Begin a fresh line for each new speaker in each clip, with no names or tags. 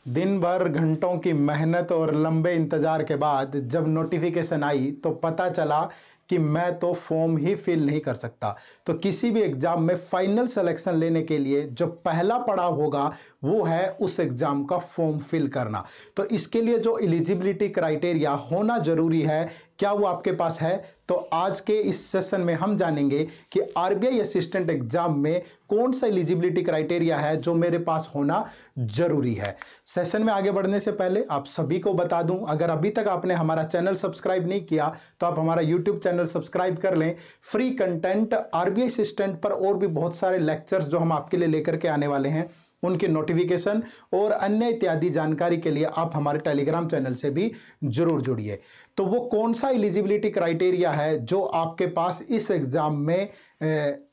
दिन भर घंटों की मेहनत और लंबे इंतजार के बाद जब नोटिफिकेशन आई तो पता चला कि मैं तो फॉर्म ही फिल नहीं कर सकता। तो किसी भी एग्जाम में फाइनल सिलेक्शन लेने के लिए जो पहला पड़ाव होगा वो है उस एग्जाम का फॉर्म फिल करना। तो इसके लिए जो एलिजिबिलिटी क्राइटेरिया होना जरूरी है, क्या वो आपके पास है? तो आज के इस सेशन में हम जानेंगे कि आरबीआई असिस्टेंट एग्जाम में कौन सा एलिजिबिलिटी क्राइटेरिया है जो मेरे पास होना जरूरी है। सेशन में आगे बढ़ने से पहले आप सभी को बता दूं, अगर अभी तक आपने हमारा चैनल सब्सक्राइब नहीं किया तो आप हमारा यूट्यूब चैनल सब्सक्राइब कर लें। फ्री कंटेंट आरबीआई असिस्टेंट पर और भी बहुत सारे लेक्चर्स जो हम आपके लिए लेकर के आने वाले हैं, उनके नोटिफिकेशन और अन्य इत्यादि जानकारी के लिए आप हमारे टेलीग्राम चैनल से भी जरूर जुड़िए। तो वो कौन सा एलिजिबिलिटी क्राइटेरिया है जो आपके पास इस एग्जाम में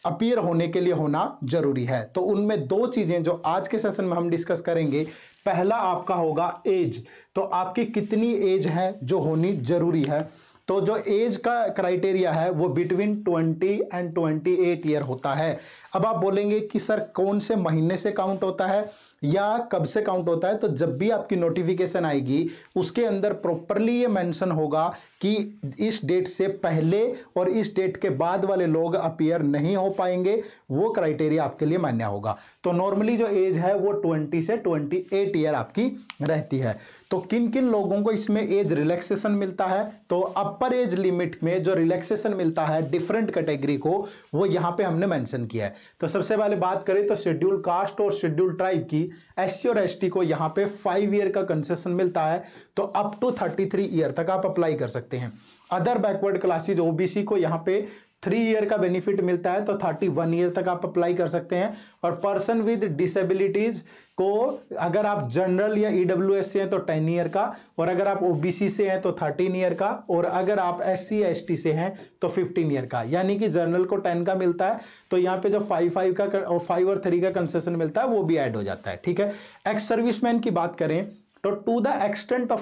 अपीयर होने के लिए होना जरूरी है? तो उनमें दो चीजें जो आज के सेशन में हम डिस्कस करेंगे। पहला आपका होगा एज, तो आपकी कितनी एज है जो होनी जरूरी है। तो जो एज का क्राइटेरिया है वो बिटवीन 20 एंड 28 ईयर होता है। अब आप बोलेंगे कि सर कौन से महीने से काउंट होता है या कब से काउंट होता है? तो जब भी आपकी नोटिफिकेशन आएगी उसके अंदर प्रॉपरली ये मेंशन होगा कि इस डेट से पहले और इस डेट के बाद वाले लोग अपीयर नहीं हो पाएंगे, वो क्राइटेरिया आपके लिए मान्य होगा। तो नॉर्मली जो एज है वो 20 से 28 ईयर आपकी रहती है। तो किन किन लोगों को इसमें एज रिलैक्सेशन मिलता है? तो अपर एज लिमिट में जो रिलैक्सेशन मिलता है डिफरेंट कैटेगरी को, वो यहां पे हमने मेंशन किया है। तो सबसे पहले बात करें तो शेड्यूल कास्ट और शेड्यूल ट्राइब की, एससी और एसटी को यहां पे 5 ईयर का कंसेशन मिलता है, तो अप टू 33 ईयर तक आप अप्लाई कर सकते हैं। अदर बैकवर्ड क्लासेज ओबीसी को यहां पे 3 ईयर का बेनिफिट मिलता है, तो 31 ईयर तक आप अप्लाई कर सकते हैं। और पर्सन विद डिसेबिलिटीज को अगर आप जनरल या ईडब्ल्यूएस से हैं तो 10 ईयर का, और अगर आप ओबीसी से हैं तो 13 ईयर का, और अगर आप एससी एसटी से हैं तो 15 ईयर का। यानी कि जनरल को 10 का मिलता है, तो यहाँ पे जो 5 का और 5 और 3 का कंसेशन मिलता है वो भी ऐड हो जाता है। ठीक है। एक्स सर्विसमैन की बात करें तो to the extent of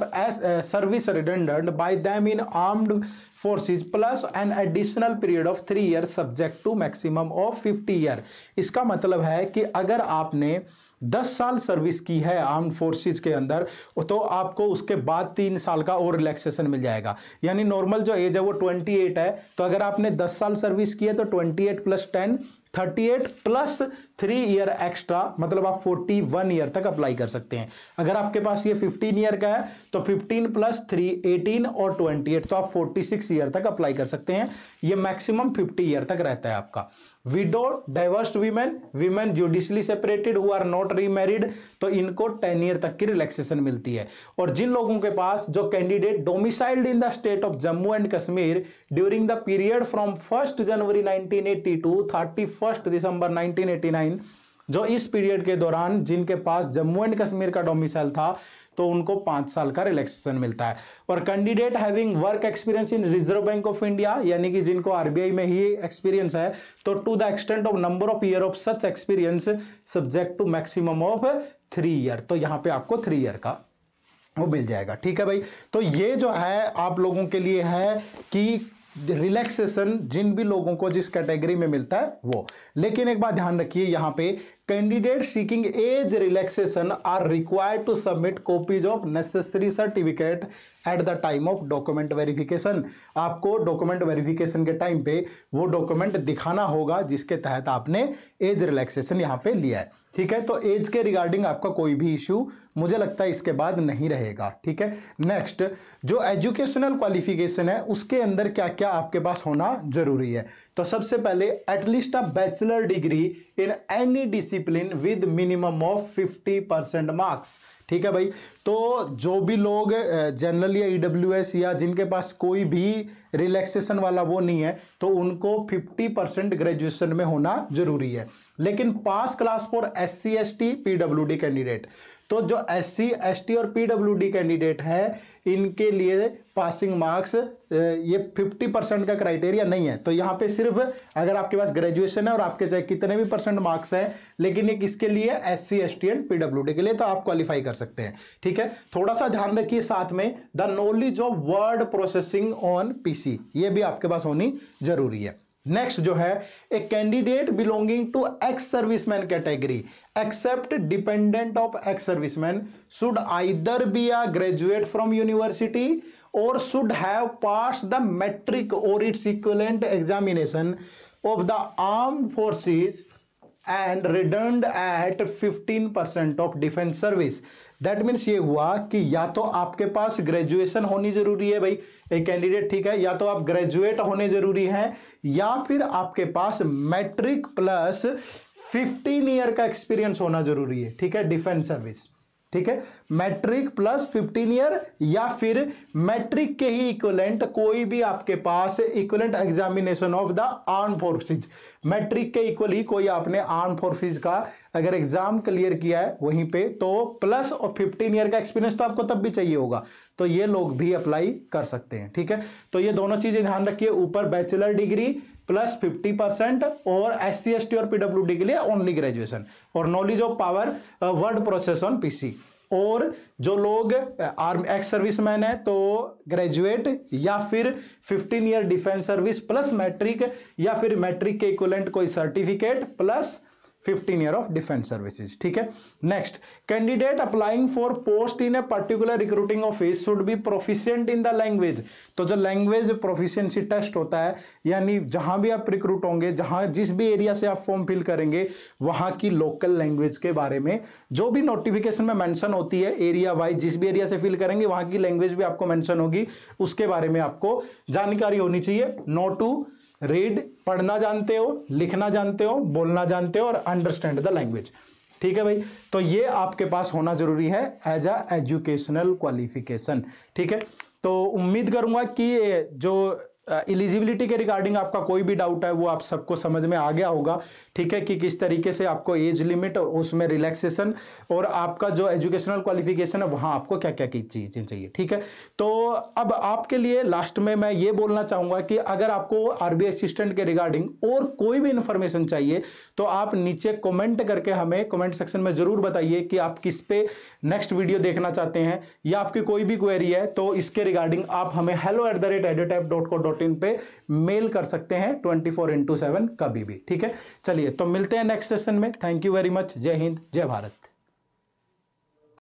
service redundant by them in armed forces plus an additional period of 3 year subject to maximum of 50 year. इसका मतलब है कि अगर आपने 10 साल सर्विस की है आर्म्ड फोर्सेज के अंदर, तो आपको उसके बाद 3 साल का और रिलैक्सेशन मिल जाएगा। यानी नॉर्मल जो एज है वो 28 है, तो अगर आपने 10 साल सर्विस की है तो 28 प्लस 10 38 प्लस 3 ईयर एक्स्ट्रा, मतलब आप 41 ईयर तक अप्लाई कर सकते हैं। अगर आपके पास ये 15 ईयर का है तो 15 प्लस 3 18 और 28, तो आप 46 ईयर तक अप्लाई कर सकते हैं। ये मैक्सिमम 50 ईयर तक रहता है आपका। Widow, divorced women, women judicially separated who are not remarried, तो इनको 10 ईयर तक की रिलैक्सेशन मिलती है। और जिन लोगों के पास जो candidate domiciled in the state of Jammu and Kashmir during the period from 1 January 1980 to 31 December 1989, जो इस पीरियड के दौरान जिनके पास जम्मू एंड कश्मीर का डोमिसाइल था, तो उनको 5 साल का रिलैक्सेशन मिलता है। और candidate having work experience in reserve bank of India, यानी कि जिनको आरबीआई में ही एक्सपीरियंस है, तो to the extent of number of year of such experience subject to maximum of 3 year, तो यहां पे आपको 3 ईयर का वो मिल जाएगा। ठीक है भाई। तो ये जो है आप लोगों के लिए है कि रिलैक्सेशन जिन भी लोगों को जिस कैटेगरी में मिलता है वो। लेकिन एक बात ध्यान रखिए, यहां पे candidate seeking age relaxation are required to submit copies of necessary certificate at the time of document verification. आपको डॉक्यूमेंट वेरिफिकेशन के टाइम पे वो डॉक्यूमेंट दिखाना होगा जिसके तहत आपने एज रिलैक्सेशन यहां पे लिया है। ठीक है। तो एज के रिगार्डिंग आपका कोई भी इश्यू मुझे लगता है इसके बाद नहीं रहेगा। ठीक है। नेक्स्ट, जो एजुकेशनल क्वालिफिकेशन है उसके अंदर क्या क्या आपके पास होना जरूरी है? तो सबसे पहले at least a bachelor degree in any discipline with minimum of 50% marks. ठीक है भाई। तो जो भी लोग जनरल या ईडब्ल्यूएस या जिनके पास कोई भी रिलैक्सेशन वाला वो नहीं है, तो उनको 50% ग्रेजुएशन में होना जरूरी है। लेकिन pass class for SC ST PWD candidate, तो जो एससी एसटी और पीडब्ल्यूडी कैंडिडेट है इनके लिए पासिंग मार्क्स ये 50% का क्राइटेरिया नहीं है। तो यहाँ पे सिर्फ अगर आपके पास ग्रेजुएशन है और आपके चाहे कितने भी परसेंट मार्क्स हैं, लेकिन ये किसके लिए? एससी एसटी एंड पीडब्ल्यूडी के लिए, तो आप क्वालिफाई कर सकते हैं। ठीक है। थोड़ा सा ध्यान रखिए साथ में, the knowledge of word processing on PC, ये भी आपके पास होनी जरूरी है। नेक्स्ट जो है, a candidate belonging to ex serviceman category except dependent of ex serviceman should either be a graduate from university or should have pass the matric or its equivalent examination of the armed forces and returned at 15% of defence service. That means ये हुआ कि या तो आपके पास graduation होनी जरूरी है भाई, एक कैंडिडेट, ठीक है, या तो आप ग्रेजुएट होने जरूरी है, या फिर आपके पास मैट्रिक प्लस 15 ईयर का एक्सपीरियंस होना जरूरी है, ठीक है, डिफेंस सर्विस, ठीक है, मैट्रिक प्लस 15 ईयर, या फिर मैट्रिक के ही इक्विवेलेंट कोई भी आपके पास equivalent examination of the arm forces, matric के इक्वल ही कोई आपने आर्म फोर्सेज का अगर एग्जाम क्लियर किया है वहीं पे, तो प्लस और 15 ईयर का एक्सपीरियंस तो आपको तब भी चाहिए होगा, तो ये लोग भी अप्लाई कर सकते हैं, ठीक है। तो ये दोनों चीजें ध्यान रखिए, ऊपर बैचलर डिग्री प्लस 50% और SC ST और PWD के लिए ओनली ग्रेजुएशन, और knowledge of power word process on PC। और जो लोग आर्मी एक्स सर्विसमैन है तो ग्रेजुएट या फिर 15 year defence service plus matric, या फिर मैट्रिक के इक्विवेलेंट कोई certificate plus 15 year of defence services, ठीक है। Next, candidate applying for post in a particular recruiting office should be proficient in the language. तो जो लैंग्वेज प्रोफिशिएंसी टेस्ट होता है, यानी जहां भी आप रिक्रूट होंगे, जहां जिस भी एरिया से आप फॉर्म फिल करेंगे, वहां की लोकल लैंग्वेज के बारे में जो भी नोटिफिकेशन में मेंशन होती है, एरिया वाइज जिस भी एरिया से फिल करेंगे वहां की लैंग्वेज भी आपको मेंशन होगी, उसके बारे में आपको जानकारी होनी चाहिए। नो टू रीड, पढ़ना जानते हो, लिखना जानते हो, बोलना जानते हो, और अंडरस्टैंड द लैंग्वेज, ठीक है भाई। तो ये आपके पास होना जरूरी है एज अ एजुकेशनल क्वालिफिकेशन, ठीक है। तो उम्मीद करूंगा कि जो एलिजिबिलिटी के रिगार्डिंग आपका कोई भी डाउट है वो आप सबको समझ में आ गया होगा, ठीक है, कि किस तरीके से आपको एज लिमिट, उसमें रिलैक्सेशन, और आपका जो एजुकेशनल क्वालिफिकेशन है वहां आपको क्या क्या की चीजें चाहिए, ठीक है। तो अब आपके लिए लास्ट में मैं ये बोलना चाहूंगा कि अगर आपको आरबी असिस्टेंट के रिगार्डिंग और कोई भी इंफॉर्मेशन चाहिए तो आप नीचे कमेंट करके हमें कमेंट सेक्शन में जरूर बताइए कि आप किस पे नेक्स्ट वीडियो देखना चाहते हैं, या आपकी कोई भी क्वेरी है तो इसके रिगार्डिंग आप हमें hello@edutap.co.in पे मेल कर सकते हैं 24/7 कभी भी, ठीक है। चलिए, तो मिलते हैं नेक्स्ट सेशन में। Thank you very much. जय हिंद, जय भारत।